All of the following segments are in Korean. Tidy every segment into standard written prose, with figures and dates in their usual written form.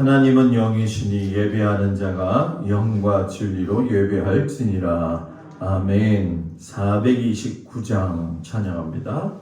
하나님은 영이시니 예배하는 자가 영과 진리로 예배할지니라. 아멘. 429장 찬양합니다.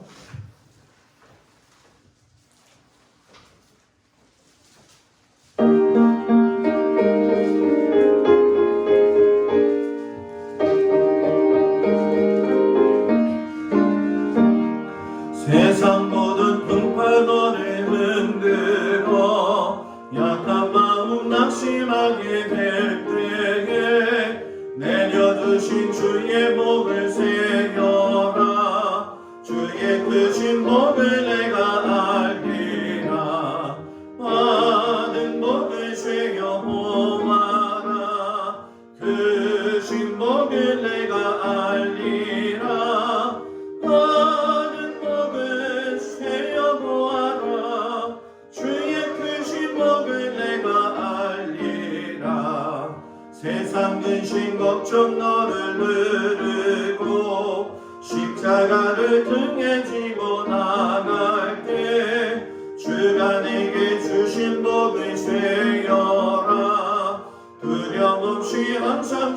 세상 모든 풍파 너를 흔들어 약한 마음 낙심하게 될 때에 내려주신 주의 복을 새겨라. 주의 크신 복을 내가 알리라. 받은 복을 쇠어 보아라. 크신 복을 내가 알리라. 받은 복을 쇠어 보아라. 주의 크신 복을 내가 알리라. 세상 근심 걱정 너를 누르고 십자가를 등에 지고 나갈 때 주가 내게 주신 복을 쇠어라. 두려움 없이 항상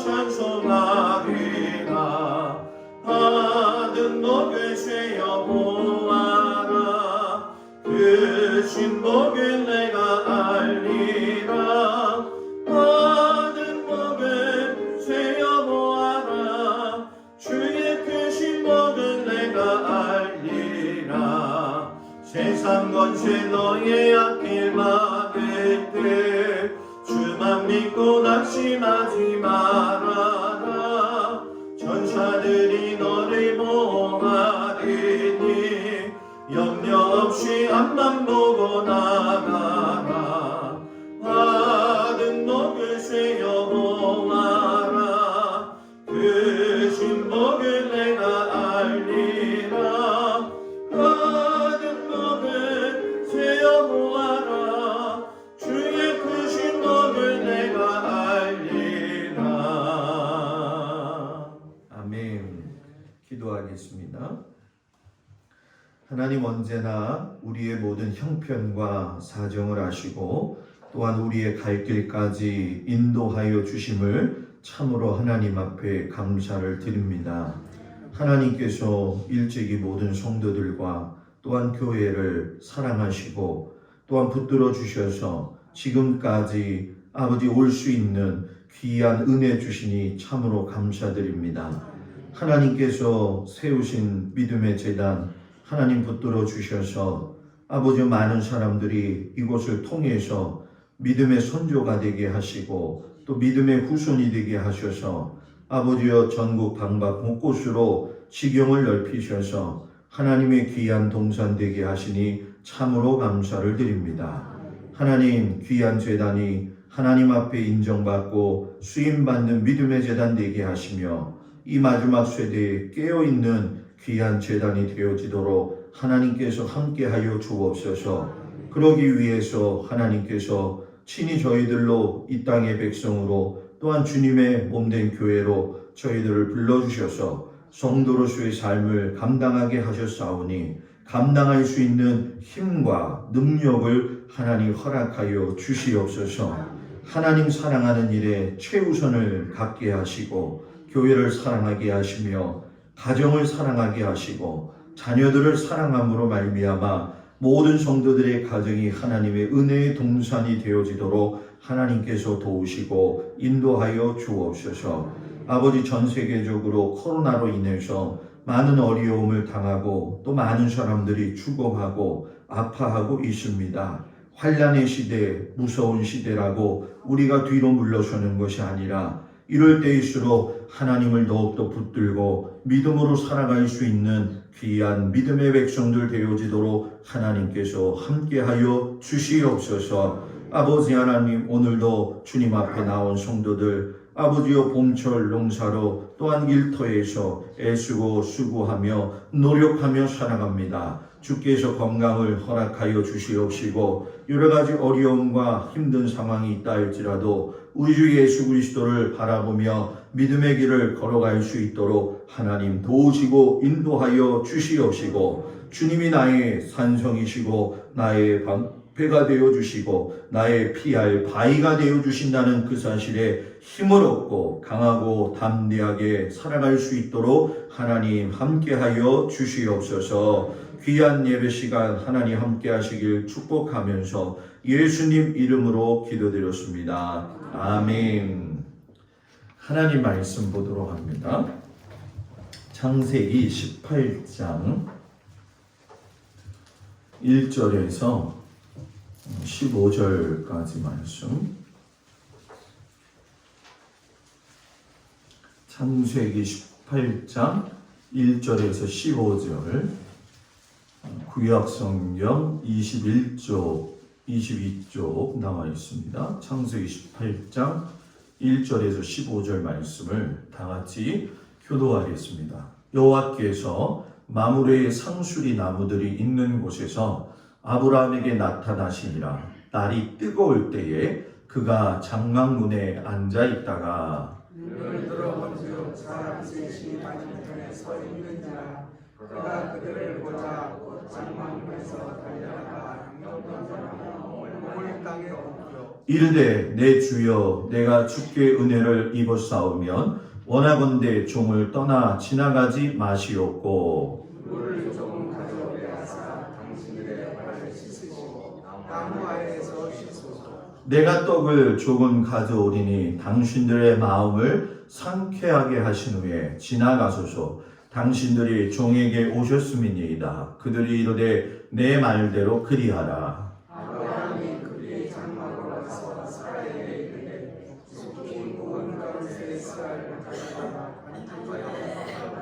찬송하리라. 받은 복을 쇠어 보아라. 크신 복을 내가 알리라. 받은 복을 쇠어 보아라. 주의 크신 복을 내가 알리라. 세상 권세 너의 앞길 막을 때 주만 믿고 낙심하지 말아라. 전사들이 너를 보호하리니 염려 없이 앞만 보고 나가라. 받은 복을 쇠어 보아라. 크신 복을 내가 알리라. 받은 복을 쇠어 보아라. 주의 크신 복을 내가 알리라. 아멘. 기도하겠습니다. 하나님, 언제나 우리의 모든 형편과 사정을 아시고 또한 우리의 갈 길까지 인도하여 주심을 참으로 하나님 앞에 감사를 드립니다. 하나님께서 일찍이 모든 성도들과 또한 교회를 사랑하시고 또한 붙들어 주셔서 지금까지 아버지 올 수 있는 귀한 은혜 주시니 참으로 감사드립니다. 하나님께서 세우신 믿음의 제단 하나님 붙들어 주셔서 아버지 많은 사람들이 이곳을 통해서 믿음의 선조가 되게 하시고 또 믿음의 후손이 되게 하셔서 아버지여 전국 방방 곳곳으로 지경을 넓히셔서 하나님의 귀한 동산 되게 하시니 참으로 감사를 드립니다. 하나님, 귀한 제단이 하나님 앞에 인정받고 수임받는 믿음의 제단 되게 하시며 이 마지막 세대에 깨어있는 귀한 제단이 되어지도록 하나님께서 함께하여 주옵소서. 그러기 위해서 하나님께서 친히 저희들로 이 땅의 백성으로 또한 주님의 몸된 교회로 저희들을 불러주셔서 성도로서의 삶을 감당하게 하셨사오니 감당할 수 있는 힘과 능력을 하나님 허락하여 주시옵소서. 하나님 사랑하는 일에 최우선을 갖게 하시고 교회를 사랑하게 하시며 가정을 사랑하게 하시고 자녀들을 사랑함으로 말미암아 모든 성도들의 가정이 하나님의 은혜의 동산이 되어지도록 하나님께서 도우시고 인도하여 주옵소서. 아버지, 전 세계적으로 코로나로 인해서 많은 어려움을 당하고 또 많은 사람들이 죽어가고 아파하고 있습니다. 환난의 시대, 무서운 시대라고 우리가 뒤로 물러서는 것이 아니라 이럴 때일수록 하나님을 더욱더 붙들고 믿음으로 살아갈 수 있는 귀한 믿음의 백성들 되어지도록 하나님께서 함께하여 주시옵소서. 아버지 하나님, 오늘도 주님 앞에 나온 성도들 아버지여 봄철 농사로 또한 일터에서 애쓰고 수고하며 노력하며 살아갑니다. 주께서 건강을 허락하여 주시옵시고 여러 가지 어려움과 힘든 상황이 있다 할지라도 우리 주 예수 그리스도를 바라보며 믿음의 길을 걸어갈 수 있도록 하나님 도우시고 인도하여 주시옵시고 주님이 나의 산성이시고 나의 배가 되어주시고 나의 피할 바위가 되어주신다는 그 사실에 힘을 얻고 강하고 담대하게 살아갈 수 있도록 하나님 함께하여 주시옵소서. 귀한 예배 시간 하나님 함께하시길 축복하면서 예수님 이름으로 기도드렸습니다. 아멘. 하나님 말씀 보도록 합니다. 창세기 18장 1절에서 15절까지 말씀. 창세기 18장 1절에서 15절. 구약성경 22쪽 나와 있습니다. 창세기 18장 1절에서 15절 말씀을 다 같이 교도하겠습니다. 여호와께서 마므레의 상수리 나무들이 있는 곳에서 아브라함에게 나타나시니라. 날이 뜨거울 때에 그가 장막문에 앉아 있다가 눈을 들어본즉 사람 셋이 맞은편에 서 있는지라. 그가 그들을 보자 곧 장막문에서 달려나가 양념던전하며 몸을 땅에 엎드려 이르되 내 주여 내가 주께 은혜를 입었사오면 원하건대 종을 떠나 지나가지 마시옵고 물을 조금 가져오리하사 당신들의 발을 씻으시고 나무 아래에서 씻소서. 내가 떡을 조금 가져오리니 당신들의 마음을 상쾌하게 하신 후에 지나가소서. 당신들이 종에게 오셨음이니이다. 그들이 이르되 내 말대로 그리하라. 아브라함이 그의 장막으로 와서 사라에게 이르되 숲이 구운 가루새 쌀을 가져다가 반죽하여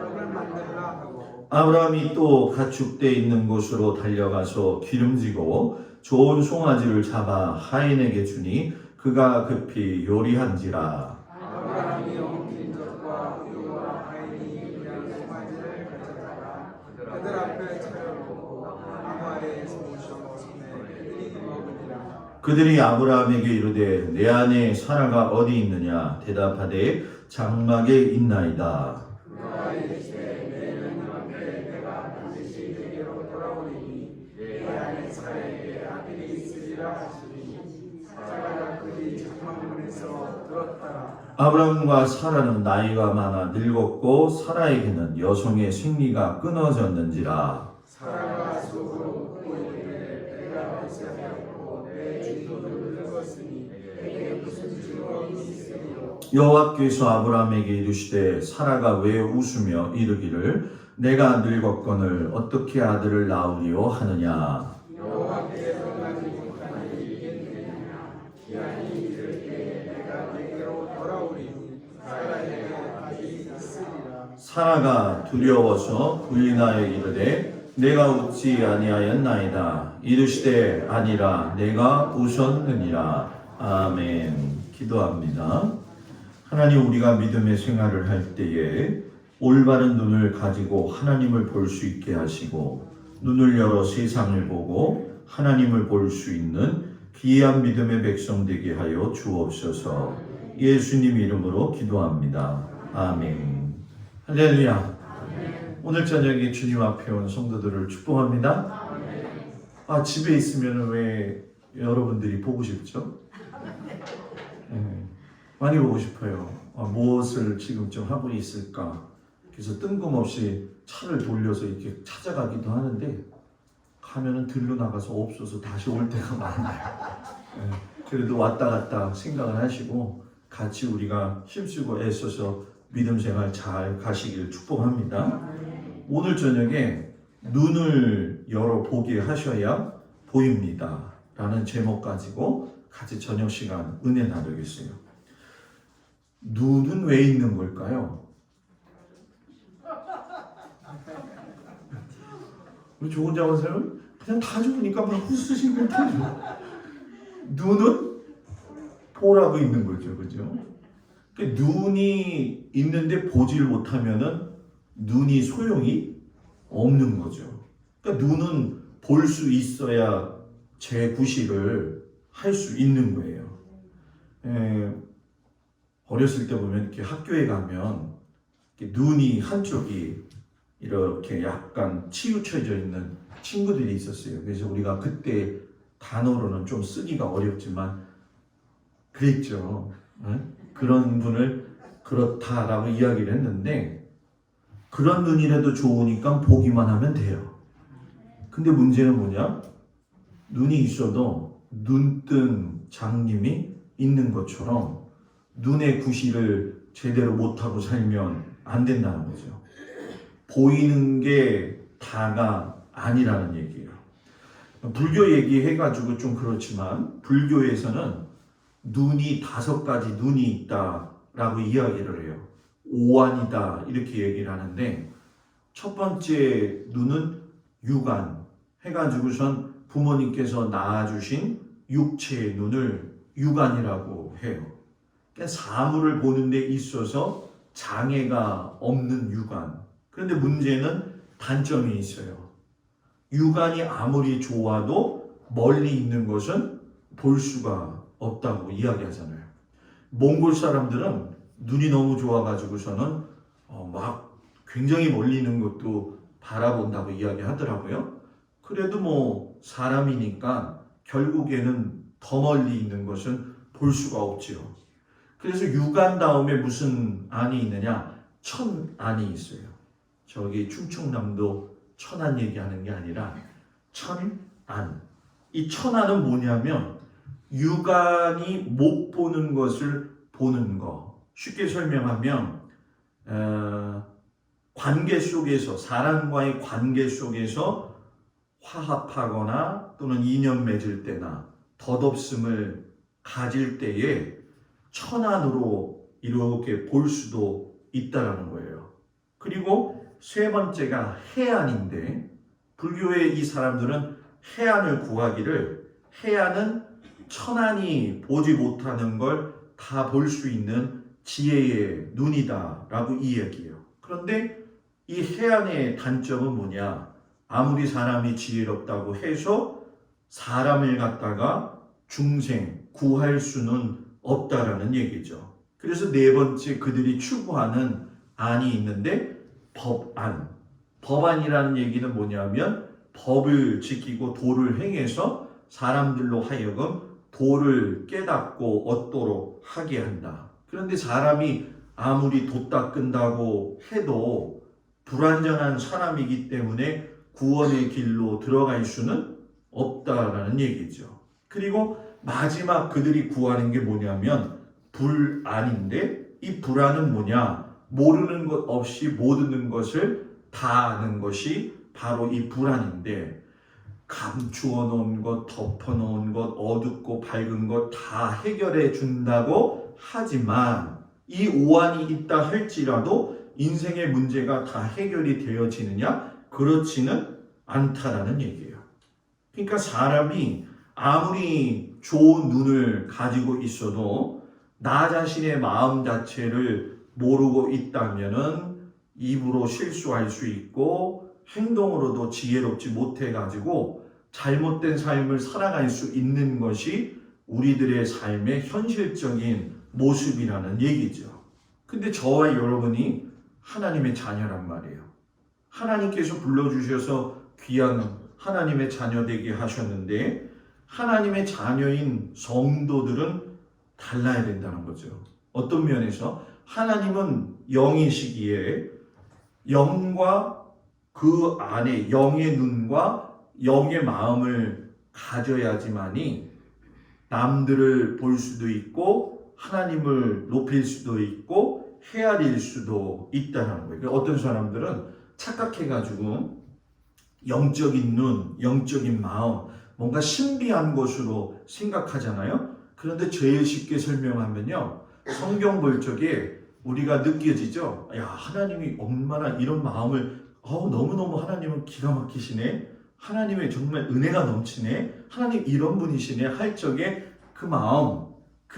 떡을 만들라 하고 아브라함이 또 가축대 있는 곳으로 달려가서 기름지고 좋은 송아지를 잡아 하인에게 주니 그가 급히 요리한지라. 아브라함이 엉킨 젖과 우유와 하인이 요리한 송아지를 가져다가 그들 앞에 차려놓고 나무 아래에서 모셔 손에 그들이 먹으리라. 그들이 아브라함에게 이르되 내 아내 사라가 어디 있느냐 대답하되 장막에 있나이다. 그가 이르시되 내년 앞에 내가 반드시 내게로 돌아오리니 내 아내 사라에게 아들이 있으리라 하시니 사라가 그의 장막문에서 들었더라. 아브라함과 사라는 나이가 많아 늙었고 사라에게는 여성의 생리가 끊어졌는지라. 사라가 속으로 웃고 이르되 내가 벌새하였고 내 주도 늙었으니 내게 무슨 즐거움이 있으리요. 여호와께서 아브라함에게 이르시되 사라가 왜 웃으며 이르기를 내가 늙었거늘 어떻게 아들을 낳으리요 하느냐. 여호와께서 나지 못한 일이 있겠느냐. 기한이 이를 때에 내가 내게로 돌아오리니 사라에게 아들이 있으리라. 사라가 두려워서 부인하여 이르되 내가 웃지 아니하였나이다. 이르시되 아니라 내가 웃었느니라. 아멘. 기도합니다. 하나님, 우리가 믿음의 생활을 할 때에 올바른 눈을 가지고 하나님을 볼 수 있게 하시고 눈을 열어 세상을 보고 하나님을 볼 수 있는 귀한 믿음의 백성 되게 하여 주옵소서. 예수님 이름으로 기도합니다. 아멘. 할렐루야. 오늘 저녁에 주님 앞에 온 성도들을 축복합니다. 집에 있으면 왜 여러분들이 보고 싶죠? 많이 보고 싶어요. 무엇을 지금쯤 하고 있을까? 그래서 뜬금없이 차를 돌려서 이렇게 찾아가기도 하는데 가면은 들로 나가서 없어서 다시 올 때가 많아요. 그래도 왔다 갔다 생각을 하시고 같이 우리가 힘쓰고 애써서 믿음 생활 잘 가시길 축복합니다. 오늘 저녁에 눈을 열어 보게 하셔야 보입니다 라는 제목 가지고 같이 저녁 시간 은혜 나누겠어요. 눈은 왜 있는 걸까요? 우리 좋은 자원사는 그냥 다 좋으니까 막 웃으신 거죠. 눈은 보라고 있는 거죠, 그죠? 그러니까 눈이 있는데 보질 못하면은 눈이 소용이 없는 거죠. 그러니까 눈은 볼 수 있어야 재구실을 할 수 있는 거예요. 어렸을 때 보면 이렇게 학교에 가면 이렇게 눈이 한쪽이 이렇게 약간 치우쳐져 있는 친구들이 있었어요. 그래서 우리가 그때 단어로는 좀 쓰기가 어렵지만 그랬죠. 그런 분을 그렇다라고 이야기를 했는데 그런 눈이라도 좋으니까 보기만 하면 돼요. 근데 문제는 뭐냐? 눈이 있어도 눈뜬 장님이 있는 것처럼 눈의 구실을 제대로 못하고 살면 안 된다는 거죠. 보이는 게 다가 아니라는 얘기예요. 불교 얘기해가지고 좀 그렇지만 불교에서는 눈이 5가지 눈이 있다라고 이야기를 해요. 오안이다 이렇게 얘기를 하는데 첫 번째 눈은 육안 해가지고선 부모님께서 낳아주신 육체의 눈을 육안이라고 해요. 그러니까 사물을 보는 데 있어서 장애가 없는 육안. 그런데 문제는 단점이 있어요. 육안이 아무리 좋아도 멀리 있는 것은 볼 수가 없다고 이야기하잖아요. 몽골 사람들은 눈이 너무 좋아가지고서는 막 굉장히 멀리 있는 것도 바라본다고 이야기하더라고요. 그래도 뭐 사람이니까 결국에는 더 멀리 있는 것은 볼 수가 없지요. 그래서 육안 다음에 무슨 안이 있느냐? 천안이 있어요. 저기 충청남도 천안 얘기하는 게 아니라 천안. 이 천안은 뭐냐면 육안이 못 보는 것을 보는 거. 쉽게 설명하면 관계 속에서 사람과의 관계 속에서 화합하거나 또는 인연 맺을 때나 덧없음을 가질 때에 천안으로 이렇게 볼 수도 있다라는 거예요. 그리고 세 번째가 해안인데 불교의 이 사람들은 해안을 구하기를 해안은 천안이 보지 못하는 걸 다 볼 수 있는 지혜의 눈이다라고 이야기해요. 그런데 이 해안의 단점은 뭐냐? 아무리 사람이 지혜롭다고 해서 사람을 갖다가 중생 구할 수는 없다라는 얘기죠. 그래서 네 번째 그들이 추구하는 안이 있는데 법안. 법안이라는 얘기는 뭐냐면 법을 지키고 도를 행해서 사람들로 하여금 도를 깨닫고 얻도록 하게 한다. 그런데 사람이 아무리 도 닦은다고 해도 불완전한 사람이기 때문에 구원의 길로 들어갈 수는 없다라는 얘기죠. 그리고 마지막 그들이 구하는 게 뭐냐면 불안인데 이 불안은 뭐냐? 모르는 것 없이 모르는 것을 다 아는 것이 바로 이 불안인데 감추어 놓은 것, 덮어 놓은 것, 어둡고 밝은 것 다 해결해 준다고 하지만 이 오안이 있다 할지라도 인생의 문제가 다 해결이 되어지느냐? 그렇지는 않다라는 얘기예요. 그러니까 사람이 아무리 좋은 눈을 가지고 있어도 나 자신의 마음 자체를 모르고 있다면은 입으로 실수할 수 있고 행동으로도 지혜롭지 못해가지고 잘못된 삶을 살아갈 수 있는 것이 우리들의 삶의 현실적인 모습이라는 얘기죠. 근데 저와 여러분이 하나님의 자녀란 말이에요. 하나님께서 불러주셔서 귀한 하나님의 자녀 되게 하셨는데 하나님의 자녀인 성도들은 달라야 된다는 거죠. 어떤 면에서 하나님은 영이시기에 영과 그 안에 영의 눈과 영의 마음을 가져야지만이 남들을 볼 수도 있고 하나님을 높일 수도 있고 헤아릴 수도 있다는 거예요. 어떤 사람들은 착각해가지고 영적인 눈, 영적인 마음, 뭔가 신비한 것으로 생각하잖아요. 그런데 제일 쉽게 설명하면요. 성경 볼 적에 우리가 느껴지죠. 야, 하나님이 얼마나 이런 마음을 너무너무 하나님은 기가 막히시네. 하나님의 정말 은혜가 넘치네. 하나님 이런 분이시네. 할 적에 그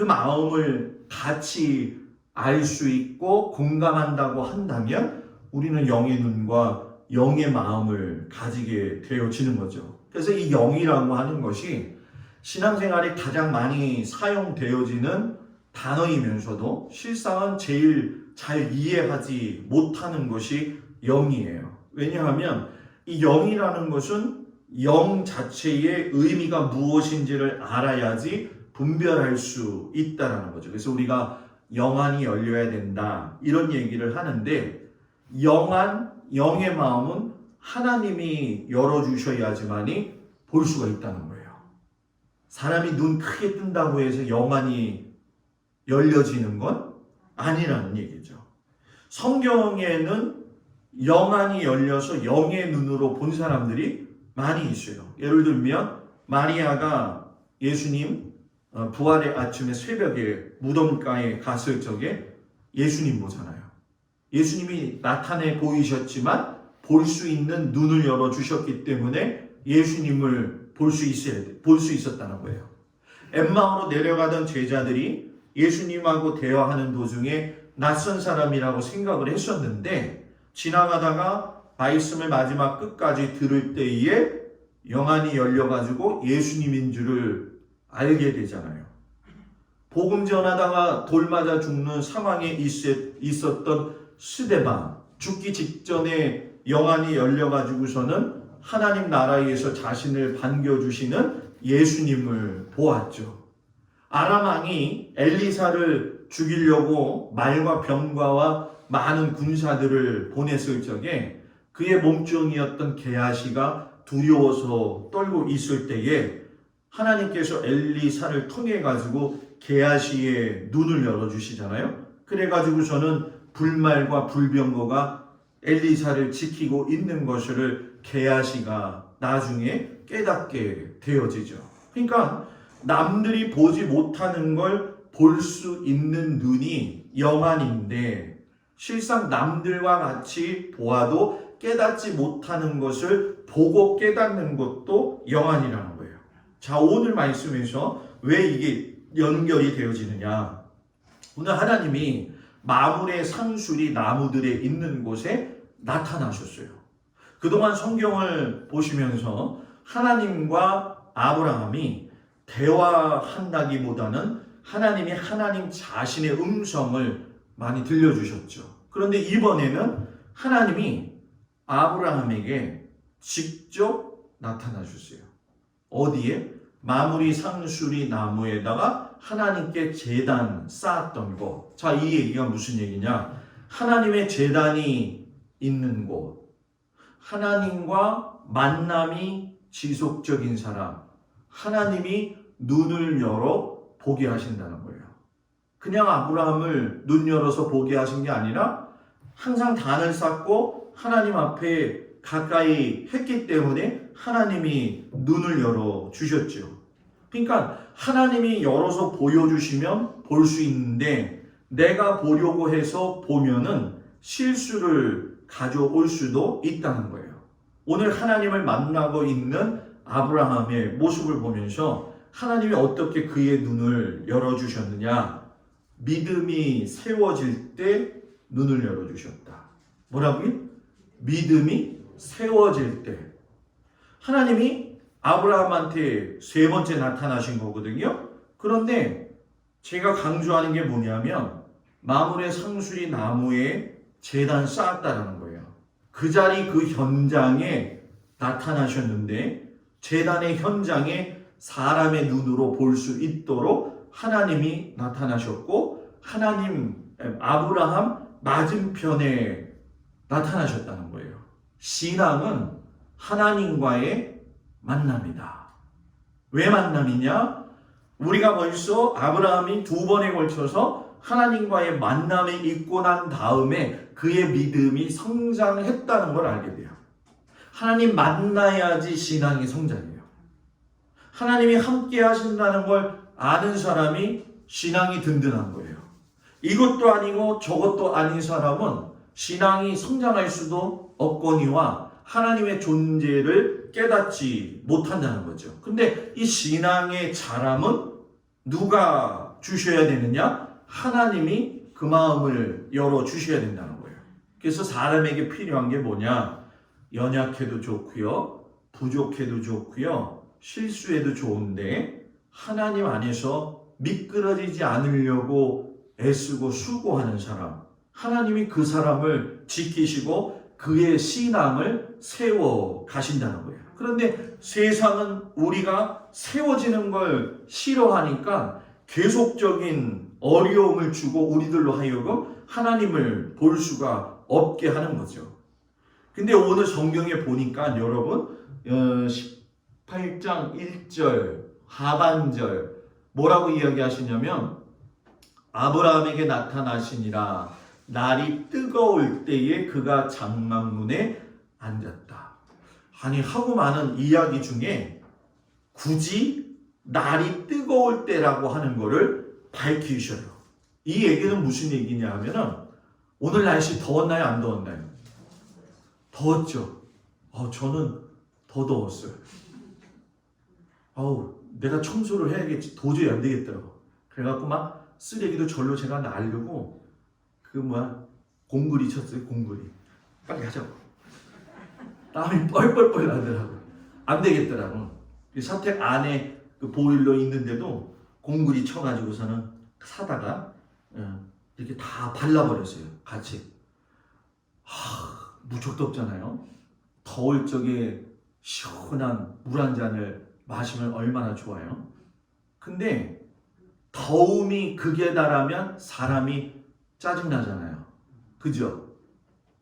마음을 같이 알 수 있고 공감한다고 한다면 우리는 영의 눈과 영의 마음을 가지게 되어지는 거죠. 그래서 이 영이라고 하는 것이 신앙생활에 가장 많이 사용되어지는 단어이면서도 실상은 제일 잘 이해하지 못하는 것이 영이에요. 왜냐하면 이 영이라는 것은 영 자체의 의미가 무엇인지를 알아야지 분별할 수 있다라는 거죠. 그래서 우리가 영안이 열려야 된다 이런 얘기를 하는데, 영의 마음은 하나님이 열어주셔야지만이 볼 수가 있다는 거예요. 사람이 눈 크게 뜬다고 해서 영안이 열려지는 건 아니라는 얘기죠. 성경에는 영안이 열려서 영의 눈으로 본 사람들이 많이 있어요. 예를 들면 마리아가 예수님 부활의 아침에 새벽에 무덤가에 갔을 적에 예수님 보잖아요. 예수님이 나타내 보이셨지만 볼 수 있는 눈을 열어주셨기 때문에 예수님을 볼 수 있었다는 거예요. 엠마오로 내려가던 제자들이 예수님하고 대화하는 도중에 낯선 사람이라고 생각을 했었는데, 지나가다가 말씀을 마지막 끝까지 들을 때에 영안이 열려가지고 예수님인 줄을 알게 되잖아요. 복음 전하다가 돌 맞아 죽는 상황에 있었던 스데반, 죽기 직전에 영안이 열려가지고서는 하나님 나라에서 자신을 반겨주시는 예수님을 보았죠. 아람 왕이 엘리사를 죽이려고 말과 병과와 많은 군사들을 보냈을 적에 그의 몸종이었던 게하시가 두려워서 떨고 있을 때에 하나님께서 엘리사를 통해 가지고 게하시의 눈을 열어주시잖아요. 그래가지고서는 불말과 불병거가 엘리사를 지키고 있는 것을 게하시가 나중에 깨닫게 되어지죠. 그러니까 남들이 보지 못하는 걸 볼 수 있는 눈이 영안인데, 실상 남들과 같이 보아도 깨닫지 못하는 것을 보고 깨닫는 것도 영안이라는 거예요. 자, 오늘 말씀에서 왜 이게 연결이 되어지느냐? 오늘 하나님이 마물의 상술이 나무들에 있는 곳에 나타나셨어요. 그동안 성경을 보시면서 하나님과 아브라함이 대화한다기보다는 하나님이 하나님 자신의 음성을 많이 들려주셨죠. 그런데 이번에는 하나님이 아브라함에게 직접 나타나셨어요. 어디에? 마무리 상수리 나무에다가 하나님께 제단 쌓았던 곳. 자, 이 얘기가 무슨 얘기냐? 하나님의 제단이 있는 곳, 하나님과 만남이 지속적인 사람, 하나님이 눈을 열어 보게 하신다는 거예요. 그냥 아브라함을 눈 열어서 보게 하신 게 아니라 항상 단을 쌓고 하나님 앞에 가까이 했기 때문에 하나님이 눈을 열어 주셨죠. 그러니까 하나님이 열어서 보여주시면 볼 수 있는데, 내가 보려고 해서 보면은 실수를 가져올 수도 있다는 거예요. 오늘 하나님을 만나고 있는 아브라함의 모습을 보면서 하나님이 어떻게 그의 눈을 열어주셨느냐? 믿음이 세워질 때 눈을 열어주셨다. 뭐라고요? 믿음이 세워질 때. 하나님이 아브라함한테 세 번째 나타나신 거거든요. 그런데 제가 강조하는 게 뭐냐면 마물의 상수리 나무에 제단 쌓았다라는 거예요. 그 자리 그 현장에 나타나셨는데, 제단의 현장에 사람의 눈으로 볼 수 있도록 하나님이 나타나셨고, 아브라함 맞은편에 나타나셨다는 거예요. 신앙은 하나님과의 만남이다. 왜 만남이냐? 우리가 벌써 아브라함이 두 번에 걸쳐서 하나님과의 만남에 있고 난 다음에 그의 믿음이 성장했다는 걸 알게 돼요. 하나님 만나야지 신앙이 성장해요. 하나님이 함께 하신다는 걸 아는 사람이 신앙이 든든한 거예요. 이것도 아니고 저것도 아닌 사람은 신앙이 성장할 수도 없거니와 하나님의 존재를 깨닫지 못한다는 거죠. 근데 이 신앙의 자람은 누가 주셔야 되느냐? 하나님이 그 마음을 열어주셔야 된다는 거예요. 그래서 사람에게 필요한 게 뭐냐? 연약해도 좋고요, 부족해도 좋고요, 실수해도 좋은데 하나님 안에서 미끄러지지 않으려고 애쓰고 수고하는 사람, 하나님이 그 사람을 지키시고 그의 신앙을 세워 가신다는 거예요. 그런데 세상은 우리가 세워지는 걸 싫어하니까 계속적인 어려움을 주고 우리들로 하여금 하나님을 볼 수가 없게 하는 거죠. 근데 오늘 성경에 보니까 여러분 18장 1절 하반절 뭐라고 이야기하시냐면 아브라함에게 나타나시니라 날이 뜨거울 때에 그가 장막문에 앉았다. 아니 하고 많은 이야기 중에 굳이 날이 뜨거울 때라고 하는 것을 밝히셔요. 이 얘기는 무슨 얘기냐 하면은 오늘 날씨 더웠나요? 안 더웠나요? 더웠죠. 저는 더 더웠어요. 내가 청소를 해야겠지. 도저히 안 되겠더라고. 그래갖고 막 쓰레기도 절로 제가 날르고 공구리 쳤어요. 공구리. 빨리 하자고. 땀이 뻘뻘뻘 나더라고. 안 되겠더라고. 사택 안에 그 보일러 있는데도 공구리 쳐가지고서는 사다가 이렇게 다 발라버렸어요. 같이. 무척 덥잖아요. 더울 적에 시원한 물 한 잔을 마시면 얼마나 좋아요. 근데 더움이 극에 달하면 사람이 짜증나잖아요. 그죠?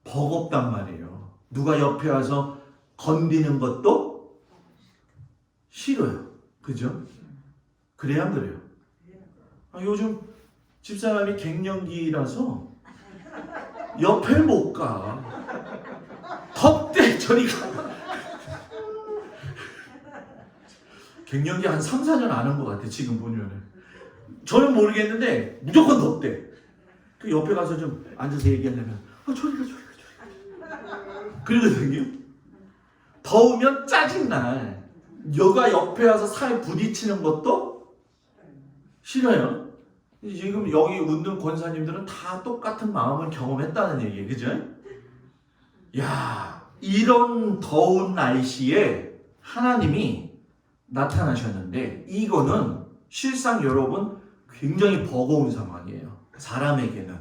버겁단 말이에요. 누가 옆에 와서 건드는 것도 싫어요. 그죠? 그래야 안 그래요? 요즘 집사람이 갱년기라서 옆에 못 가. 덥대 저리 가. 갱년기 한 3, 4년 안 한 것 같아 지금 보면은. 저는 모르겠는데 무조건 덥대. 그 옆에 가서 좀 앉아서 얘기하려면 저리 가. 그러거든요. 더우면 짜증나. 여가 옆에 와서 살에 부딪히는 것도 싫어요. 지금 여기 웃는 권사님들은 다 똑같은 마음을 경험했다는 얘기예요. 그죠? 야, 이런 더운 날씨에 하나님이 나타나셨는데 이거는 실상 여러분 굉장히 버거운 상황이에요. 사람에게는.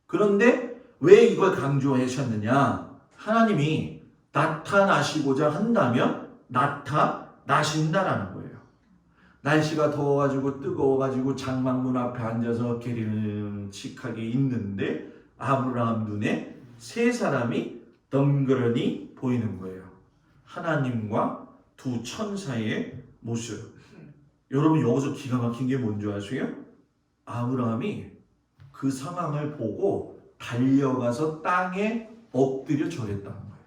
그런데 왜 이걸 강조하셨느냐? 하나님이 나타나시고자 한다면 나타나신다라는 거예요. 날씨가 더워가지고 뜨거워가지고 장막문 앞에 앉아서 기름칙하게 있는데 아브라함 눈에 세 사람이 덩그러니 보이는 거예요. 하나님과 두 천사의 모습. 여러분 여기서 기가 막힌 게 뭔지 아세요? 아브라함이 그 상황을 보고 달려가서 땅에 엎드려 절했다는 거예요.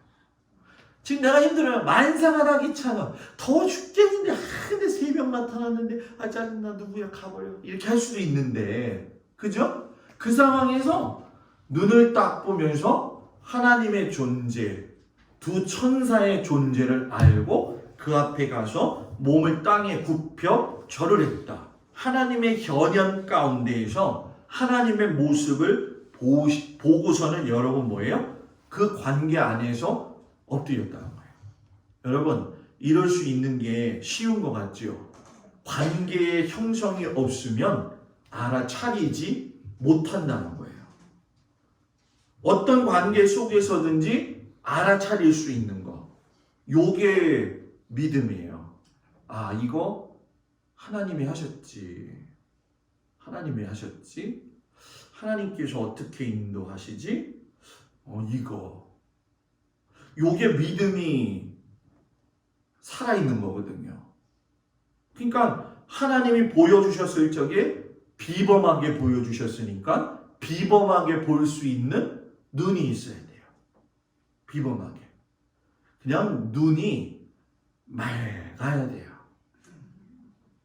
지금 내가 힘들어요. 만상하다 귀찮아. 더워 죽겠는데 근데 새벽 나타났는데 짜증나 누구야 가버려. 이렇게 할 수도 있는데 그죠? 그 상황에서 눈을 딱 보면서 하나님의 존재, 두 천사의 존재를 알고 그 앞에 가서 몸을 땅에 굽혀 절을 했다. 하나님의 현현 가운데에서 하나님의 모습을 보고서는 여러분 뭐예요? 그 관계 안에서 엎드렸다는 거예요. 여러분 이럴 수 있는 게 쉬운 것 같죠? 관계의 형성이 없으면 알아차리지 못한다는 거예요. 어떤 관계 속에서든지 알아차릴 수 있는 거. 요게 믿음이에요. 이거 하나님이 하셨지. 하나님이 하셨지. 하나님께서 어떻게 인도하시지? 이거. 요게 믿음이 살아있는 거거든요. 그러니까 하나님이 보여주셨을 적에 비범하게 보여주셨으니까 비범하게 볼 수 있는 눈이 있어야 돼요. 비범하게. 그냥 눈이 맑아야 돼요.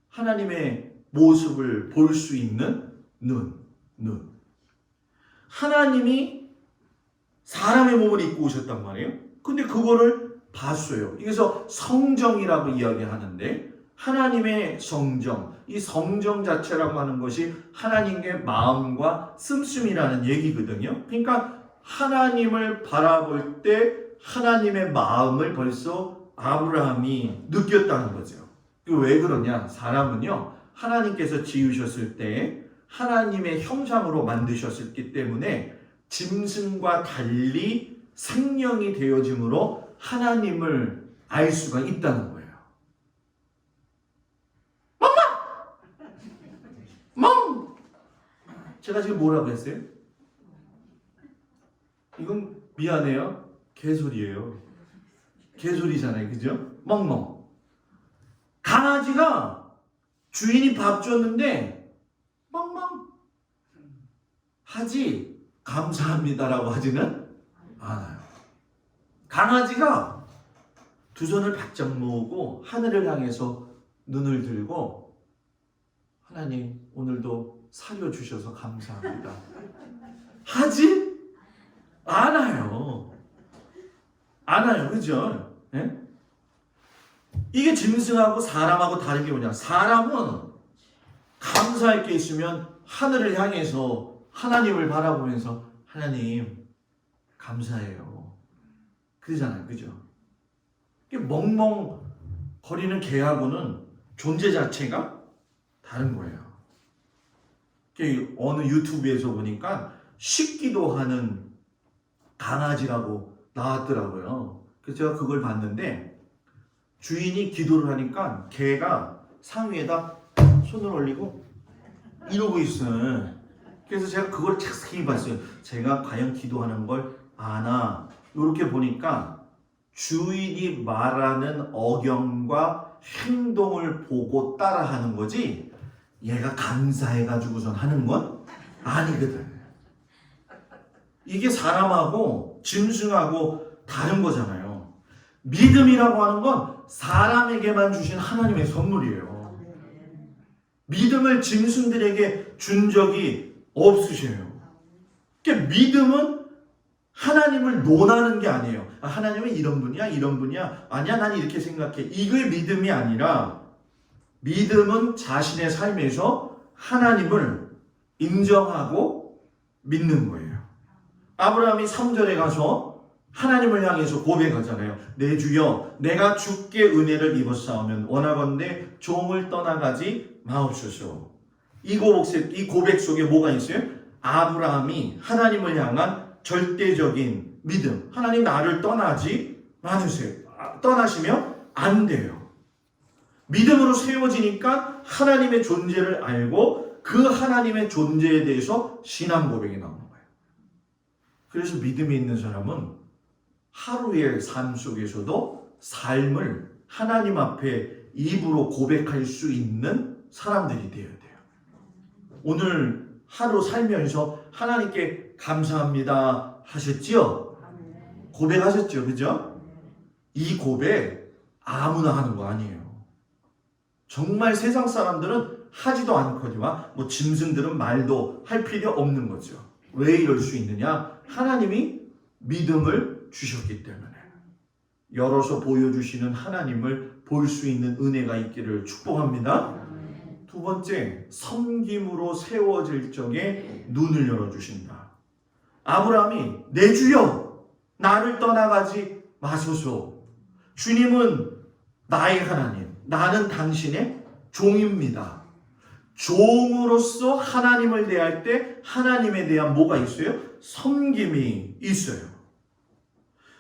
하나님의 모습을 볼 수 있는 눈. 하나님이 사람의 몸을 입고 오셨단 말이에요. 근데 그거를 봤어요. 그래서 성정이라고 이야기하는데 하나님의 성정, 이 성정 자체라고 하는 것이 하나님의 마음과 씀씀이라는 얘기거든요. 그러니까 하나님을 바라볼 때 하나님의 마음을 벌써 아브라함이 느꼈다는 거죠. 왜 그러냐? 사람은요, 하나님께서 지으셨을 때 하나님의 형상으로 만드셨기 때문에 짐승과 달리 생명이 되어짐으로 하나님을 알 수가 있다는 거예요. 멍! 제가 지금 뭐라고 했어요? 이건 미안해요. 개소리예요. 개소리잖아요. 그죠? 멍멍. 강아지가 주인이 밥 줬는데 멍멍 하지 감사합니다라고 하지는 않아요. 강아지가 두 손을 바짝 모으고 하늘을 향해서 눈을 들고 하나님 오늘도 사료 주셔서 감사합니다 하지 않아요. 않아요. 그죠? 네? 이게 짐승하고 사람하고 다른 게 뭐냐? 사람은 감사할 게 있으면 하늘을 향해서 하나님을 바라보면서 하나님 감사해요. 그러잖아요. 그죠? 이게 멍멍거리는 개하고는 존재 자체가 다른 거예요. 어느 유튜브에서 보니까 식기도 하는 강아지라고 나왔더라고요. 그래서 제가 그걸 봤는데 주인이 기도를 하니까 개가 상위에다 손을 올리고 이러고 있어요. 그래서 제가 그걸 자세히 봤어요. 제가 과연 기도하는 걸 아나 이렇게 보니까 주인이 말하는 억양과 행동을 보고 따라하는 거지 얘가 감사해가지고선 하는 건 아니거든. 이게 사람하고 짐승하고 다른 거잖아요. 믿음이라고 하는 건 사람에게만 주신 하나님의 선물이에요. 믿음을 짐승들에게 준 적이 없으셔요. 그러니까 믿음은 하나님을 논하는 게 아니에요. 아, 하나님은 이런 분이야, 이런 분이야. 아니야, 난 이렇게 생각해. 이게 믿음이 아니라 믿음은 자신의 삶에서 하나님을 인정하고 믿는 거예요. 아브라함이 3절에 가서 하나님을 향해서 고백하잖아요. 내 주여 내가 주께 은혜를 입었사오면 원하건대 종을 떠나가지 마옵소서. 이 고백 속에 뭐가 있어요? 아브라함이 하나님을 향한 절대적인 믿음. 하나님 나를 떠나지 마주세요. 떠나시면 안 돼요. 믿음으로 세워지니까 하나님의 존재를 알고 그 하나님의 존재에 대해서 신앙 고백이 나오는 거예요. 그래서 믿음이 있는 사람은 하루의 삶 속에서도 삶을 하나님 앞에 입으로 고백할 수 있는 사람들이 되어야 돼요. 오늘 하루 살면서 하나님께 감사합니다 하셨지요? 고백하셨죠? 그죠? 이 고백 아무나 하는 거 아니에요. 정말 세상 사람들은 하지도 않거니와 뭐 짐승들은 말도 할 필요 없는 거죠. 왜 이럴 수 있느냐? 하나님이 믿음을 주셨기 때문에. 열어서 보여주시는 하나님을 볼 수 있는 은혜가 있기를 축복합니다. 두 번째, 섬김으로 세워질 적에 눈을 열어주신다. 아브라함이 내 주여 나를 떠나가지 마소서. 주님은 나의 하나님, 나는 당신의 종입니다. 종으로서 하나님을 대할 때 하나님에 대한 뭐가 있어요? 섬김이 있어요.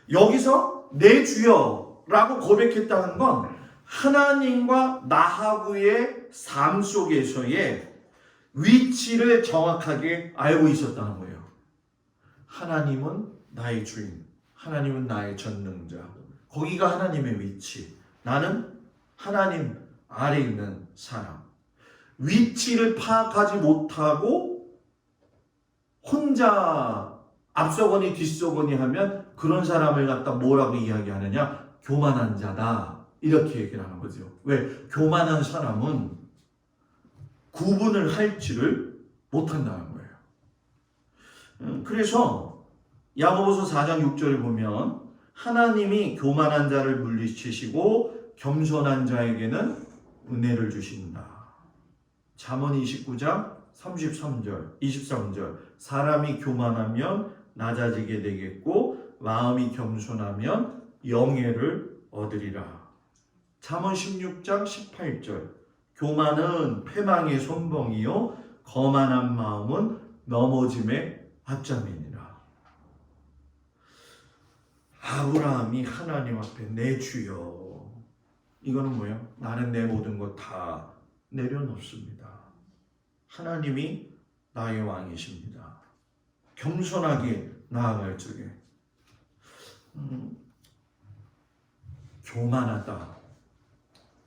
여기서 내 주여라고 고백했다는 건 하나님과 나하고의 삶 속에서의 위치를 정확하게 알고 있었다는 거예요. 하나님은 나의 주인, 하나님은 나의 전능자. 거기가 하나님의 위치. 나는 하나님 아래 있는 사람. 위치를 파악하지 못하고 혼자 앞서거니 뒤서거니 하면 그런 사람을 갖다 뭐라고 이야기하느냐? 교만한 자다. 이렇게 얘기를 하는 거죠. 왜? 교만한 사람은 구분을 할지를 못한다는 거예요. 그래서 야고보서 4장 6절을 보면 하나님이 교만한 자를 물리치시고 겸손한 자에게는 은혜를 주신다. 잠언 29장 33절, 23절 사람이 교만하면 낮아지게 되겠고 마음이 겸손하면 영예를 얻으리라. 잠언 16장 18절 교만은 패망의 손벙이요 거만한 마음은 넘어짐의 받잠이니라. 아브라함이 하나님 앞에 내 주여, 이거는 뭐예요? 나는 내 모든 것 다 내려놓습니다. 하나님이 나의 왕이십니다. 겸손하게 나아갈 적에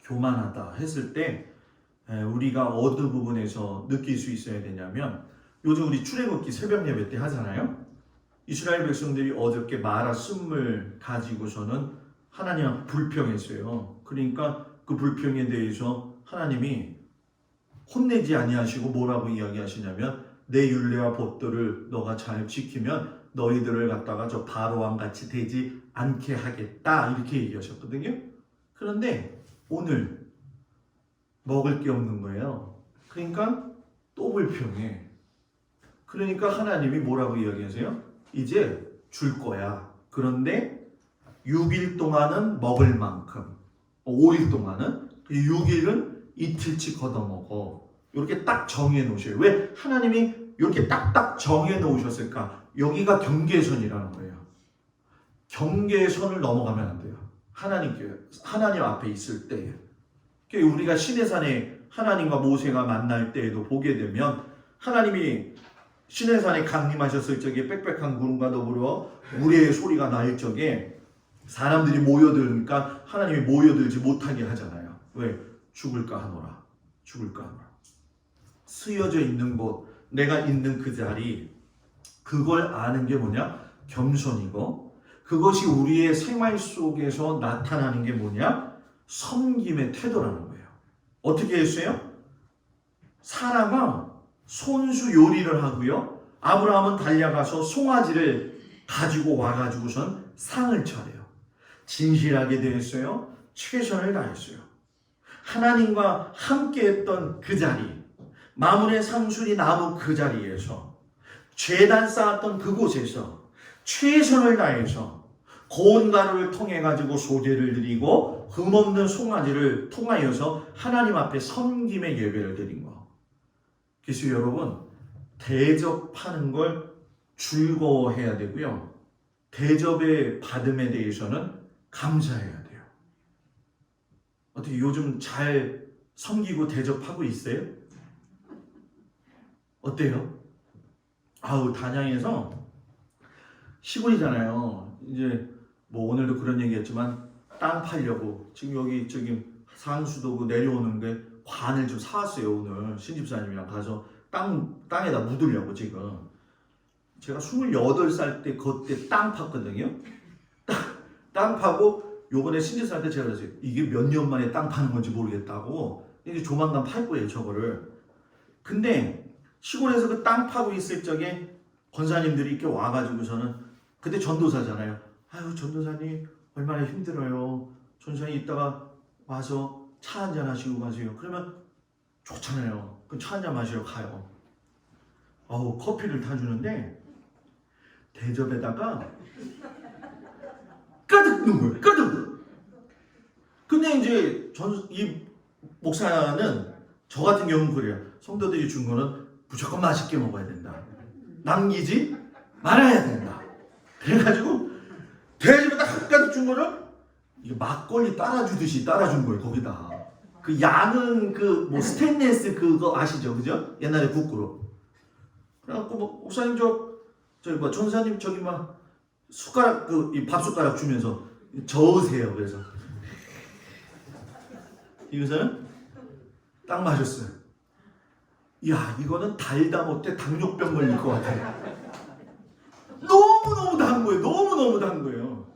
교만하다 했을 때 우리가 어느 부분에서 느낄 수 있어야 되냐면, 요즘 우리 출애굽기 새벽 예배 때 하잖아요. 이스라엘 백성들이 어저께 마라 쓴물 가지고서는 하나님 앞에 불평했어요. 그러니까 그 불평에 대해서 하나님이 혼내지 아니하시고 뭐라고 이야기하시냐면, 내 율례와 법도를 너가 잘 지키면 너희들을 갖다가 저 바로왕 같이 되지 않게 하겠다, 이렇게 얘기하셨거든요. 그런데 오늘 먹을 게 없는 거예요. 그러니까 또 불평해. 그러니까 하나님이 뭐라고 이야기하세요? 이제 줄 거야. 그런데 6일 동안은 먹을 만큼, 5일 동안은, 6일은 이틀치 걷어먹어. 이렇게 딱 정해 놓으셔요. 왜 하나님이 이렇게 딱딱 정해 놓으셨을까? 여기가 경계선이라는 거예요. 경계선을 넘어가면 안 돼요. 하나님 앞에 있을 때에. 우리가 시내산에 하나님과 모세가 만날 때에도 보게 되면, 하나님이 시내산에 강림하셨을 적에 빽빽한 구름과 더불어 우레의 소리가 날 적에 사람들이 모여들니까 하나님이 모여들지 못하게 하잖아요. 왜? 죽을까 하노라. 쓰여져 있는 곳, 내가 있는 그 자리, 그걸 아는 게 뭐냐? 겸손이고, 그것이 우리의 생활 속에서 나타나는 게 뭐냐? 섬김의 태도라는 거예요. 어떻게 했어요? 사라가 손수 요리를 하고요, 아브라함은 달려가서 송아지를 가지고 와가지고선 상을 차려요. 진실하게 대했어요. 최선을 다했어요. 하나님과 함께했던 그 자리, 마물의 상수리 나무 그 자리에서, 제단 쌓았던 그곳에서 최선을 다해서 고운 가루를 통해 가지고 소제를 드리고 흠없는 송아지를 통하여서 하나님 앞에 섬김의 예배를 드린 거. 그래서 여러분, 대접하는 걸 즐거워해야 되고요, 대접의 받음에 대해서는 감사해야 돼요. 어떻게 요즘 잘 섬기고 대접하고 있어요? 어때요? 단양에서, 시골이잖아요. 이제 뭐 오늘도 그런 얘기했지만 땅 팔려고 지금 상수도구 내려오는 게 관을 좀 사왔어요. 오늘 신집사님이랑 가서 땅에다 묻으려고. 지금 제가 28살 때 그때 땅 팠거든요. 땅 파고 요번에 신집사한테 제가 그랬어요. 이게 몇 년 만에 땅 파는 건지 모르겠다고. 이제 조만간 팔 거예요, 저거를. 근데 시골에서 그 땅 파고 있을 적에 권사님들이 이렇게 와가지고서는, 그때 전도사잖아요. 아유, 전도사님 얼마나 힘들어요. 전도사님 이따가 와서 차 한잔 하시고 가세요. 그러면 좋잖아요. 그럼 차 한잔 마시러 가요. 커피를 타주는데 대접에다가 가득 넣은 거예요. 가득. 근데 이제 이 목사는, 저 같은 경우는 그래요. 성도들이 준 거는 무조건 맛있게 먹어야 된다. 남기지 말아야 된다. 그래가지고 대접에다 한가득 준 거를 이게 막걸리 따라주듯이 따라준 거예요. 거기다 그 양은 그 뭐 스테인레스 그거 아시죠? 그죠? 옛날에 국구로. 그래갖고 뭐 목사님 저기 뭐 전사님 저기 막 숟가락 이 밥 숟가락 주면서 저으세요. 그래서 이것은 딱 마셨어요. 야, 이거는 달다 못해 당뇨병 걸릴 것 같아. 너무너무 단 거예요. 너무너무 단 거예요.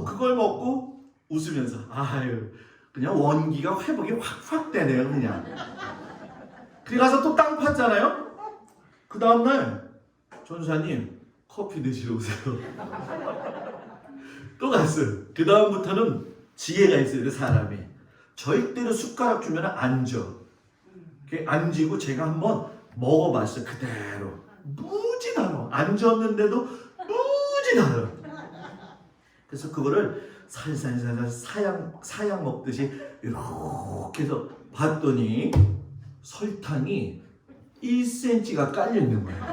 그걸 먹고 웃으면서 그냥 원기가 회복이 확 되네요. 그냥. 그래 가서 또 땅 팠잖아요. 그 다음날 전사님 커피 드시러 오세요. 또 갔어요. 그 다음부터는 지혜가 있어요. 그 사람이 절대로 숟가락 주면 안 줘. 안 지고 제가 한번 먹어봤어요. 그대로 무지나요. 안 졌는데도 무지나요. 그래서 그거를 살살살살 사양 먹듯이 이렇게 해서 봤더니 설탕이 1cm가 깔려 있는 거예요.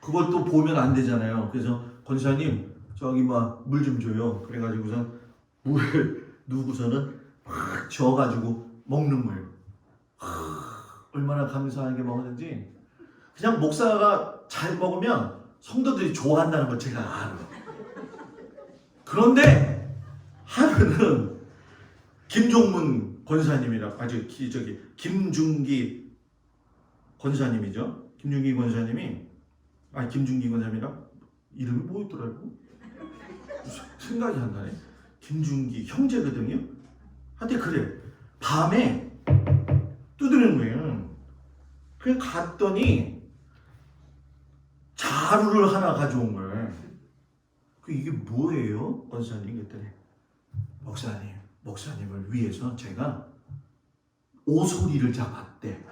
그것도 보면 안 되잖아요. 그래서 권사님 저기 막 물 좀 줘요. 그래가지고선 물 누구서는 확 저어가지고 먹는 거예요. 얼마나 감사하게 먹었는지. 그냥 목사가 잘 먹으면 성도들이 좋아한다는 걸 제가 알아요. 그런데 하루는 김종문 권사님이라 저기 김중기 권사님이죠. 김중기 권사님이 김중기 권사님이라 이름이 뭐였더라고? 생각이 안 나네. 김중기 형제거든요. 한테 그래. 밤에 두드리는 거예요. 그냥 갔더니 자루를 하나 가져온 거예요. 이게 뭐예요? 권사님 그랬더니 목사님을 위해서 제가 오소리를 잡았대.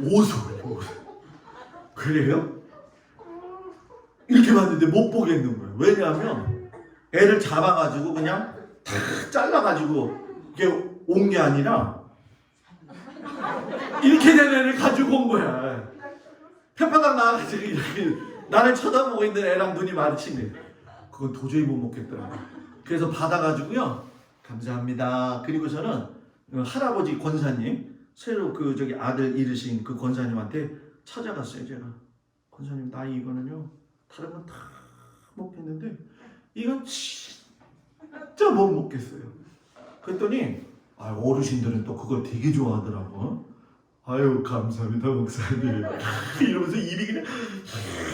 오소리. 그래요? 이렇게 봤는데 못 보겠는 거예요. 왜냐하면 애를 잡아가지고 그냥 다 잘라가지고 이게 온 게 아니라 이렇게 된 애를 가지고 온 거야. 편파당 나와가지고 이렇게 나를 쳐다보고 있는 애랑 눈이 마주치네. 그건 도저히 못 먹겠더라고. 그래서 받아가지고요. 감사합니다. 그리고서는 할아버지 권사님 새로 저기 아들 잃으신 그 권사님한테 찾아갔어요. 제가 권사님 나 이거는요 다른 건 다 먹겠는데 이건 진짜 못 먹겠어요. 그랬더니 어르신들은 또 그걸 되게 좋아하더라고. 아유 감사합니다 목사님 이러면서 입이 그냥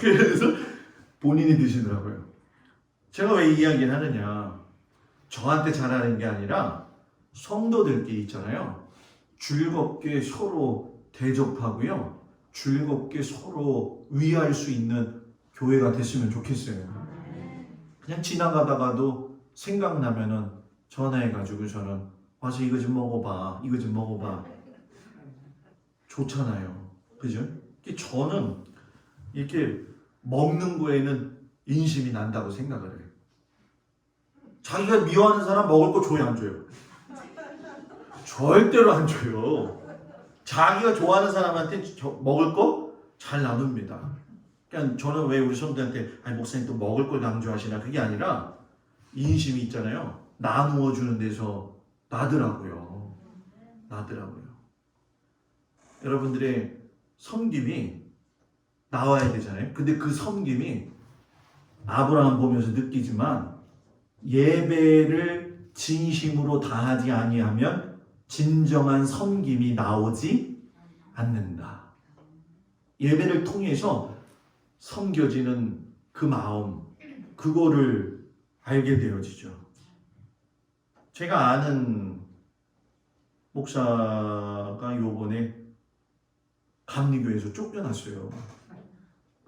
그래서 본인이 드시더라고요. 제가 왜 이 이야기를 하느냐, 저한테 잘하는 게 아니라 성도들끼리 있잖아요. 즐겁게 서로 대접하고요, 즐겁게 서로 위할 수 있는 교회가 됐으면 좋겠어요. 그냥 지나가다가도 생각나면은 전화해가지고 저는 와서 이거 좀 먹어봐, 이거 좀 먹어봐. 좋잖아요. 그죠? 저는 이렇게 먹는 거에는 인심이 난다고 생각을 해요. 자기가 미워하는 사람 먹을 거 줘요, 안 줘요? 절대로 안 줘요. 자기가 좋아하는 사람한테 먹을 거 잘 나눕니다. 그러니까 저는 왜 우리 성도한테 목사님 또 먹을 걸 강조하시나, 그게 아니라 인심이 있잖아요. 나누어 주는 데서 나더라고요. 여러분들의 섬김이 나와야 되잖아요. 근데 그 섬김이 아브라함 보면서 느끼지만 예배를 진심으로 다하지 아니하면 진정한 섬김이 나오지 않는다. 예배를 통해서 섬겨지는 그 마음, 그거를 알게 되어지죠. 제가 아는 목사가 요번에 감리교에서 쫓겨났어요.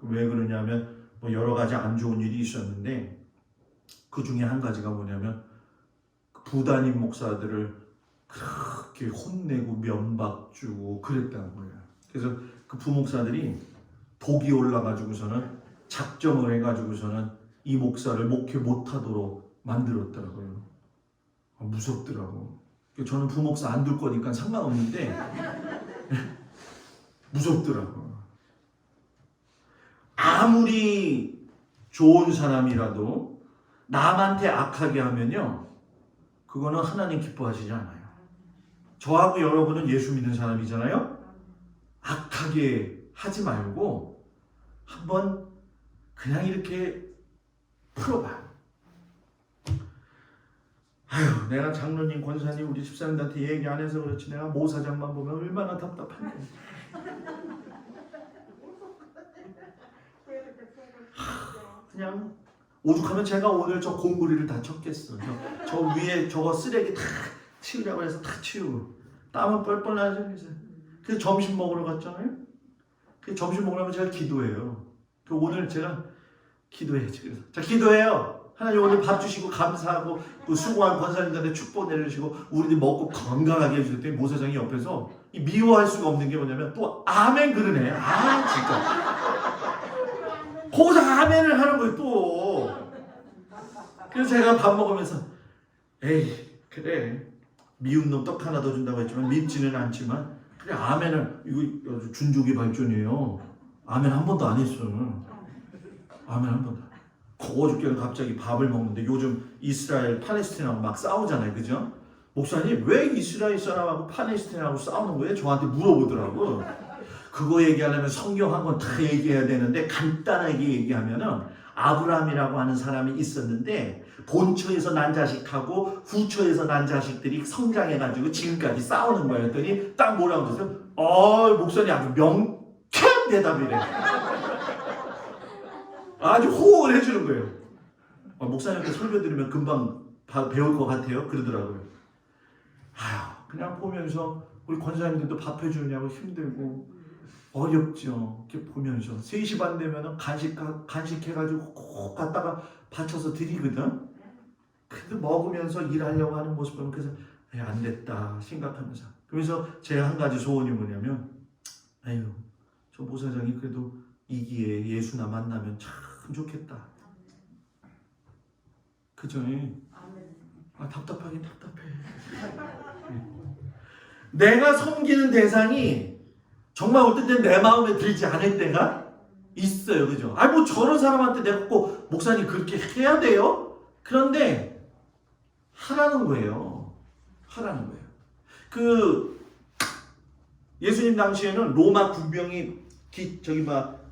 왜 그러냐면 여러 가지 안 좋은 일이 있었는데 그 중에 한 가지가 뭐냐면 부단임 목사들을 그렇게 혼내고 면박 주고 그랬다는 거예요. 그래서 그 부목사들이 독이 올라가지고서는 작정을 해가지고서는 이 목사를 목회 못하도록 만들었더라고요. 무섭더라고. 저는 부목사 안 둘 거니까 상관없는데 무섭더라고. 아무리 좋은 사람이라도 남한테 악하게 하면요, 그거는 하나님 기뻐하시지 않아요. 저하고 여러분은 예수 믿는 사람이잖아요. 악하게 하지 말고 한번 그냥 이렇게 풀어봐. 아유, 내가 장로님, 권사님, 우리 집사님한테 얘기 안 해서 그렇지 내가 모사장만 보면 얼마나 답답한데. 그냥 오죽하면 제가 오늘 저 공구리를 다 쳤겠어. 저 위에 저거 쓰레기 다 치우라고 해서 다 치우고 땀은 뻘뻘 나죠. 그래서 점심 먹으러 갔잖아요. 그 점심 먹으려면 제가 기도해요. 그 오늘 제가 기도해야지. 그래서 자, 기도해요. 하나님 오늘 밥 주시고 감사하고 그 수고한 권사님들한테 축복 내려주시고 우리들 먹고 건강하게 해주셨더니 모사장이 옆에서 이 미워할 수가 없는 게 뭐냐면 또 아멘 그러네. 진짜. 거기서 아멘을 하는 거예요 또. 그래서 제가 밥 먹으면서 에이 그래 미운 놈 떡 하나 더 준다고 했지만 밉지는 않지만 그래 아멘은 이거 아주 준족의 발전이에요. 아멘 한 번도 안 했어요. 아멘 한 번도. 어저께는 갑자기 밥을 먹는데 요즘 이스라엘 팔레스타인하고 막 싸우잖아요, 그죠? 목사님 왜 이스라엘 사람하고 팔레스타인하고 싸우는 거예요? 저한테 물어보더라고. 그거 얘기하려면 성경 한 권 다 얘기해야 되는데 간단하게 얘기하면은 아브라함이라고 하는 사람이 있었는데 본처에서 난 자식하고 후처에서 난 자식들이 성장해가지고 지금까지 싸우는 거예요. 했더니 딱 뭐라고 그러세요? 목사님 아주 명쾌한 대답이래. 아주 호응을 해주는 거예요. 목사님한테 설교 들으면 금방 배울 것 같아요. 그러더라고요. 그냥 보면서 우리 권사님들도 밥 해주느냐고 힘들고 어렵죠. 이렇게 보면서 3시 반 되면은 간식해가지고 꼭 갖다가 받쳐서 드리거든. 근데 먹으면서 일하려고 하는 모습 보면 그래서 안 됐다 생각하면서 그러면서 제 한 가지 소원이 뭐냐면 저 모사장이 그래도 이 기회에 예수나 만나면 참 좋겠다. 그죠? 답답하긴 답답해. 내가 섬기는 대상이 정말 어떤 때는 내 마음에 들지 않을 때가 있어요. 그죠? 뭐 저런 사람한테 내가 꼭 목사님 그렇게 해야 돼요? 그런데 하라는 거예요. 하라는 거예요. 예수님 당시에는 로마 군병이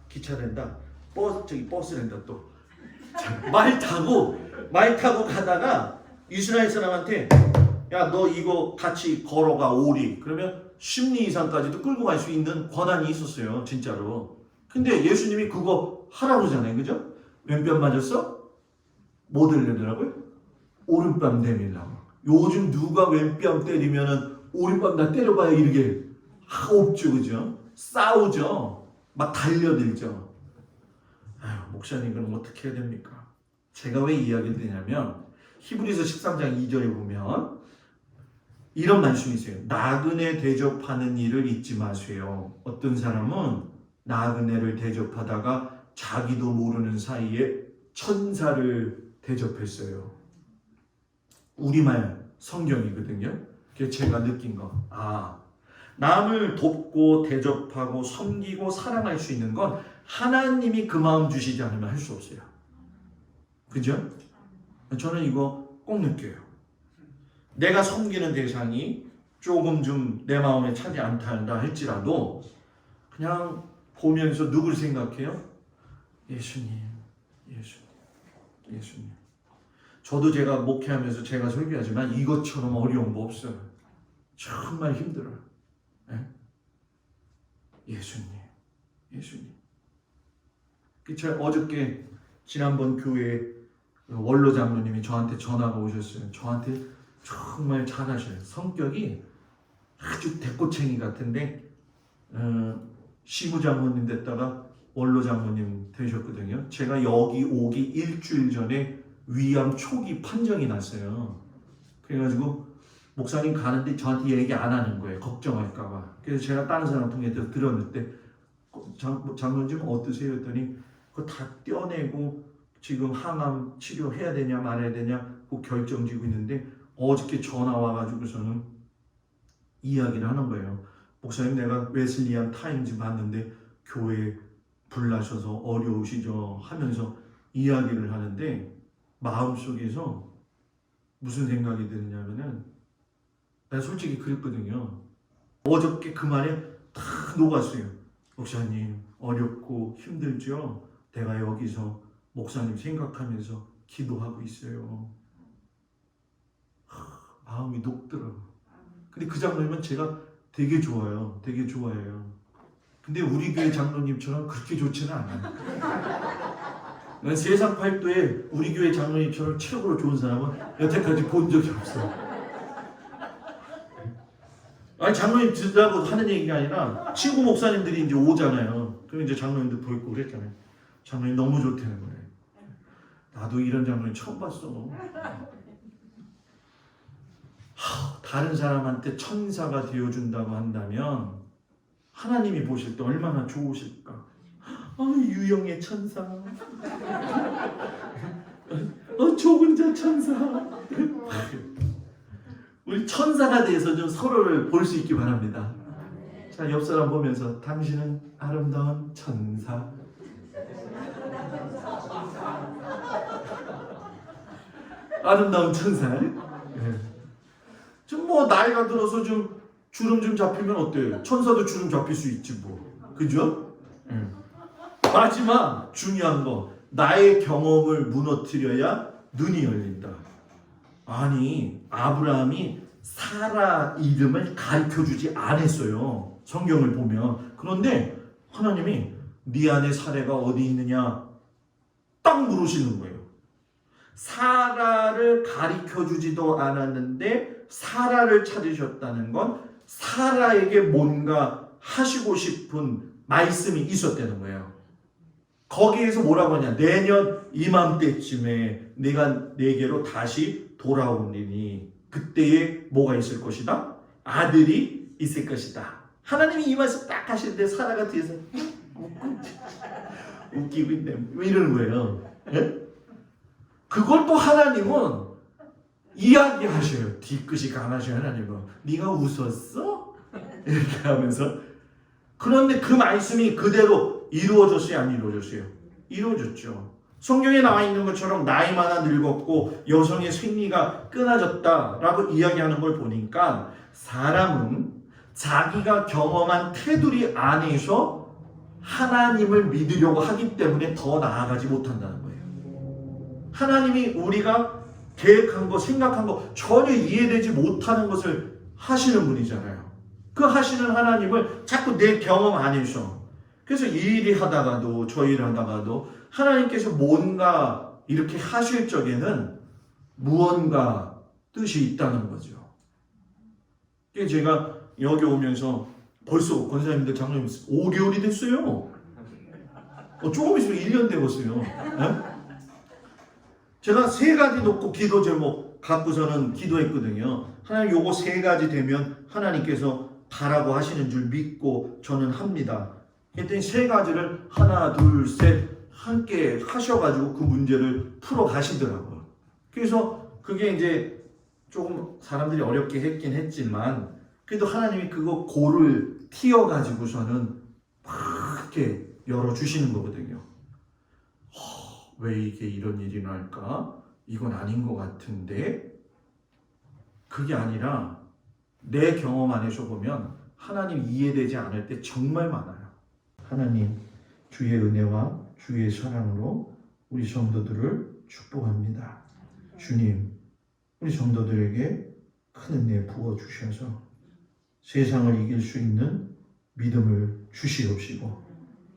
기차랜다. 버스랜다 또. 말 타고 가다가 이스라엘 사람한테 야, 너 이거 같이 걸어가 오리. 그러면 10리 이상까지도 끌고 갈 수 있는 권한이 있었어요. 진짜로. 근데 예수님이 그거 하라고 그러잖아요. 그죠? 왼뺨 맞았어? 뭐 들리더라고요? 오른뺨 내밀라고. 요즘 누가 왼뺨 때리면은 오른뺨 다 때려봐야 이렇게 없죠. 그죠? 싸우죠. 막 달려들죠. 목사님 그럼 어떻게 해야 됩니까? 제가 왜 이야기를 드냐면 히브리서 13장 2절에 보면 이런 말씀이 있어요. 나그네 대접하는 일을 잊지 마세요. 어떤 사람은 나그네를 대접하다가 자기도 모르는 사이에 천사를 대접했어요. 우리말 성경이거든요. 그래서 제가 느낀 거. 남을 돕고 대접하고 섬기고 사랑할 수 있는 건 하나님이 그 마음 주시지 않으면 할 수 없어요. 그죠? 저는 이거 꼭 느껴요. 내가 섬기는 대상이 조금 좀 내 마음에 차지 않다 할지라도 그냥 보면서 누굴 생각해요? 예수님. 저도 제가 목회하면서 제가 설교하지만 이것처럼 어려운 거 없어요. 정말 힘들어요. 예수님. 제가 어저께 지난번 교회 원로 장로님이 저한테 전화가 오셨어요. 저한테 정말 잘하셔요. 성격이 아주 대꼬챙이 같은데 시부 장로님 됐다가 원로 장로님 되셨거든요. 제가 여기 오기 일주일 전에 위암 초기 판정이 났어요. 그래가지고 목사님 가는데 저한테 얘기 안 하는 거예요. 걱정할까봐. 그래서 제가 다른 사람 통해 들었는데 장로님 어떠세요? 했더니 그거 다 떼어내고 지금 항암 치료해야 되냐 말아야 되냐 그 결정지고 있는데 어저께 전화 와가지고서는 이야기를 하는 거예요. 목사님 내가 웨슬리안 타임즈 봤는데 교회 불나셔서 어려우시죠 하면서 이야기를 하는데 마음속에서 무슨 생각이 드느냐면은 난 솔직히 그랬거든요. 어저께 그 말에 다 녹았어요. 목사님 어렵고 힘들죠? 내가 여기서 목사님 생각하면서 기도하고 있어요. 마음이 녹더라고요. 근데 그 장로님은 제가 되게 좋아요. 되게 좋아해요. 근데 우리 교회 장로님처럼 그렇게 좋지는 않아요. 세상 팔도에 우리 교회 장로님처럼 최고로 좋은 사람은 여태까지 본 적이 없어. 장로님 듣다고 하는 얘기가 아니라 친구 목사님들이 이제 오잖아요. 그럼 이제 장로님도 보 있고 그랬잖아요. 장로님 너무 좋다는 거예요. 나도 이런 장로님 처음 봤어. 다른 사람한테 천사가 되어준다고 한다면 하나님이 보실 때 얼마나 좋으실까. 유영의 천사. 좁은 자 천사. 우리 천사가 돼서 좀 서로를 볼 수 있기 바랍니다. 자, 옆 사람 보면서 당신은 아름다운 천사. 아름다운 천사. 좀 뭐 나이가 들어서 좀 주름 좀 잡히면 어때요? 천사도 주름 잡힐 수 있지 뭐. 그죠? 마지막 중요한 거. 나의 경험을 무너뜨려야 눈이 열린다. 아니, 아브라함이 사라 이름을 가르쳐주지 않았어요. 성경을 보면. 그런데 하나님이 네 안에 사라가 어디 있느냐 딱 물으시는 거예요. 사라를 가르쳐주지도 않았는데 사라를 찾으셨다는 건 사라에게 뭔가 하시고 싶은 말씀이 있었다는 거예요. 거기에서 뭐라고 하냐, 내년 이맘때쯤에 내가 내게로 다시 돌아오리니 그때에 뭐가 있을 것이다? 아들이 있을 것이다. 하나님이 이 말씀 딱 하시는데 사라가 뒤에서 웃기고 있네. 왜 이러는 거예요? 예? 그걸 또 하나님은 이야기하셔요. 뒤끝이 강하셔요. 하나님은 네가 웃었어? 이렇게 하면서. 그런데 그 말씀이 그대로 이루어졌어요? 안 이루어졌어요? 이루어졌죠. 성경에 나와 있는 것처럼 나이 많아 늙었고 여성의 생리가 끊어졌다라고 이야기하는 걸 보니까 사람은 자기가 경험한 테두리 안에서 하나님을 믿으려고 하기 때문에 더 나아가지 못한다는 거예요. 하나님이 우리가 계획한 거, 생각한 거 전혀 이해되지 못하는 것을 하시는 분이잖아요. 그 하시는 하나님을 자꾸 내 경험 안에서, 그래서 이 일이 하다가도 저 일을 하다가도 하나님께서 뭔가 이렇게 하실 적에는 무언가 뜻이 있다는 거죠. 제가 여기 오면서 벌써 권사님들, 장로님 5개월이 됐어요. 조금 있으면 1년 되었어요. 네? 제가 3가지 놓고 기도 제목 갖고서는 기도했거든요. 하나님 요거 3가지 되면 하나님께서 가라고 하시는 줄 믿고 저는 합니다. 그랬더니 3가지를 하나, 둘, 셋 함께 하셔가지고 그 문제를 풀어 가시더라고요. 그래서 그게 이제 조금 사람들이 어렵게 했긴 했지만 그래도 하나님이 그거 고를 튀어가지고서는 막 이렇게 열어주시는 거거든요. 왜 이게 이런 일이 날까? 이건 아닌 것 같은데? 그게 아니라 내 경험 안에서 보면 하나님 이해되지 않을 때 정말 많아요. 하나님, 주의 은혜와 주의 사랑으로 우리 성도들을 축복합니다. 주님, 우리 성도들에게 큰 은혜 부어주셔서 세상을 이길 수 있는 믿음을 주시옵시고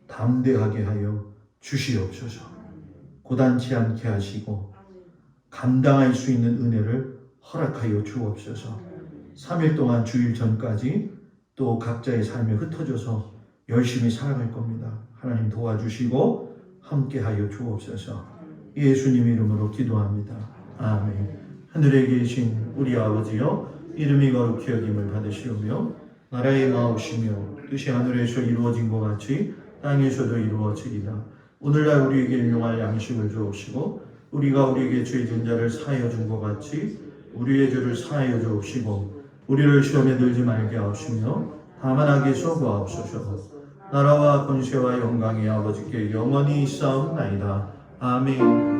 담대하게 하여 주시옵소서. 고단치 않게 하시고 감당할 수 있는 은혜를 허락하여 주옵소서. 3일 동안 주일 전까지 또 각자의 삶에 흩어져서 열심히 살아갈 겁니다. 하나님 도와주시고 함께하여 주옵소서. 예수님 이름으로 기도합니다. 아멘. 하늘에 계신 우리 아버지여, 이름이 거룩히 여김을 받으시오며 나라의 마옵시며 뜻이 하늘에서 이루어진 것 같이 땅에서도 이루어지리라. 오늘날 우리에게 일용할 양식을 주옵시고 우리가 우리에게 죄진 자를 사하여 준 것 같이 우리의 죄를 사하여 주옵시고 우리를 시험에 들지 말게 하옵시며 다만 악에서 구하옵소서. 나라와 권세와 영광이 아버지께 영원히 있사옵나이다. 아멘.